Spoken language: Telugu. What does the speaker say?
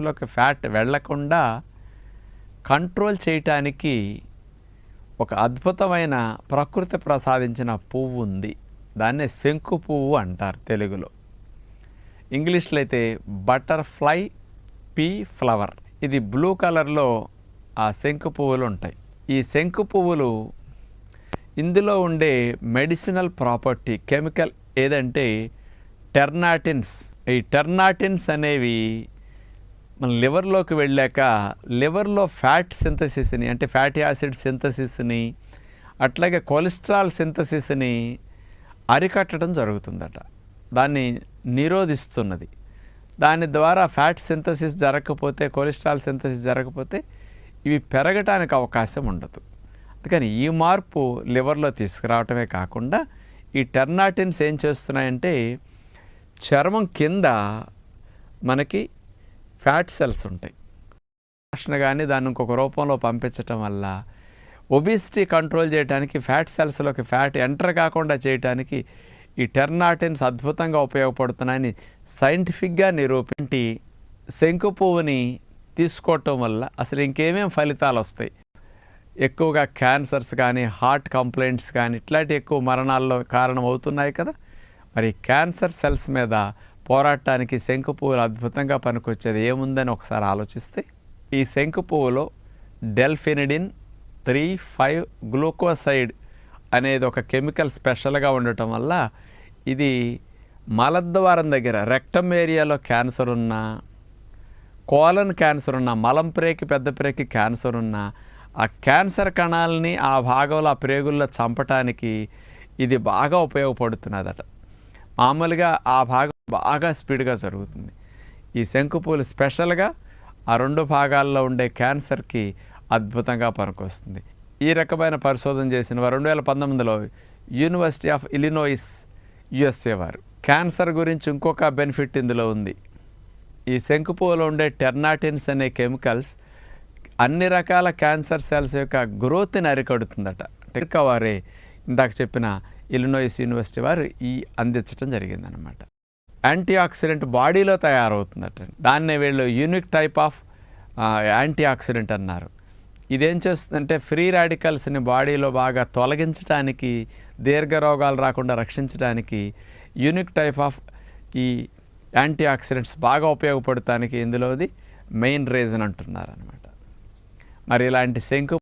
లోకి ఫ్యాట్ వెళ్ళకుండా కంట్రోల్ చేయటానికి ఒక అద్భుతమైన ప్రకృతి ప్రసాదించిన పువ్వు ఉంది. దాన్నే శంకు పువ్వు అంటారు తెలుగులో. ఇంగ్లీష్లో అయితే బటర్ఫ్లై పీ ఫ్లవర్. ఇది బ్లూ కలర్లో ఆ శంకు పువ్వులు ఉంటాయి. ఈ శంకు పువ్వులు ఇందులో ఉండే మెడిసినల్ ప్రాపర్టీ కెమికల్ ఏదంటే టెర్నాటిన్స్. ఈ టెర్నాటిన్స్ అనేవి మన లివర్లోకి వెళ్ళాక లివర్లో ఫ్యాట్ సింథసిస్ని అంటే ఫ్యాటీ యాసిడ్ సింథసిస్ని అట్లాగే కొలెస్ట్రాల్ సింథసిస్ని అరికట్టడం జరుగుతుందట. దాన్ని నిరోధిస్తున్నది. దాని ద్వారా ఫ్యాట్ సింథసిస్ జరగకపోతే, కొలెస్ట్రాల్ సింథసిస్ జరగకపోతే ఇవి పెరగటానికి అవకాశం ఉండదు. అందుకని ఈ మార్పు లివర్లో తీసుకురావటమే కాకుండా ఈ టెర్నాటిన్స్ ఏం చేస్తున్నాయంటే చర్మం కింద మనకి ఫ్యాట్ సెల్స్ ఉంటాయి. కానీ దాన్ని ఇంకొక రూపంలో పంపించటం వల్ల ఒబిసిటీ కంట్రోల్ చేయడానికి, ఫ్యాట్ సెల్స్లోకి ఫ్యాట్ ఎంటర్ కాకుండా చేయడానికి ఈ టెర్నాటిన్స్ అద్భుతంగా ఉపయోగపడుతున్నాయని సైంటిఫిక్గా నిరూపించి శంకు పువ్వుని తీసుకోవటం వల్ల అసలు ఇంకేమేం ఫలితాలు వస్తాయి. ఎక్కువగా క్యాన్సర్స్ కానీ, హార్ట్ కంప్లైంట్స్ కానీ ఇట్లాంటి ఎక్కువ మరణాల్లో కారణం అవుతున్నాయి కదా. మరి క్యాన్సర్ సెల్స్ మీద పోరాటానికి శంకు పువ్వులు అద్భుతంగా పనికొచ్చేది ఏముందని ఒకసారి ఆలోచిస్తే ఈ శంకు పువ్వులో డెల్ఫినిడిన్ 3,5 గ్లూకోసైడ్ అనేది ఒక కెమికల్ స్పెషల్గా ఉండటం వల్ల ఇది మలద్వారం దగ్గర రెక్టమ్ ఏరియాలో క్యాన్సర్ ఉన్నా, కోలన్ క్యాన్సర్ ఉన్నా, మలం ప్రేకి పెద్ద ప్రేకి క్యాన్సర్ ఉన్నా ఆ క్యాన్సర్ కణాలని ఆ భాగంలో ఆ ప్రేగుల్లో చంపటానికి ఇది బాగా ఉపయోగపడుతున్నదట. మామూలుగా ఆ భాగం బాగా స్పీడ్గా జరుగుతుంది. ఈ శంకు పువ్వులు స్పెషల్గా ఆ రెండు భాగాల్లో ఉండే క్యాన్సర్కి అద్భుతంగా పనికొస్తుంది. ఈ రకమైన పరిశోధన చేసిన వారు 2019లో యూనివర్సిటీ ఆఫ్ ఇలినాయిస్ USA వారు. క్యాన్సర్ గురించి ఇంకొక బెనిఫిట్ ఇందులో ఉంది. ఈ శంకు పువ్వులో ఉండే టెర్నాటిన్స్ అనే కెమికల్స్ అన్ని రకాల క్యాన్సర్ సెల్స్ యొక్క గ్రోత్ని అరికడుతుందట. వారే ఇందాక చెప్పిన ఇలినాయిస్ యూనివర్సిటీ వారు ఈ అందించడం జరిగిందనమాట. యాంటీ ఆక్సిడెంట్ బాడీలో తయారవుతుందట. దాన్నే వీళ్ళు unique type of anti oxidant అన్నారు. ఇదేం చేస్తుందంటే ఫ్రీ రాడికల్స్ని బాడీలో బాగా తొలగించడానికి, దీర్ఘ రోగాలు రాకుండా రక్షించడానికి యూనిక్ టైప్ ఆఫ్ ఈ యాంటీ ఆక్సిడెంట్స్ బాగా ఉపయోగపడటానికి ఇందులోది మెయిన్ రీజన్ అంటున్నారు అనమాట. మరి ఇలాంటి శంకు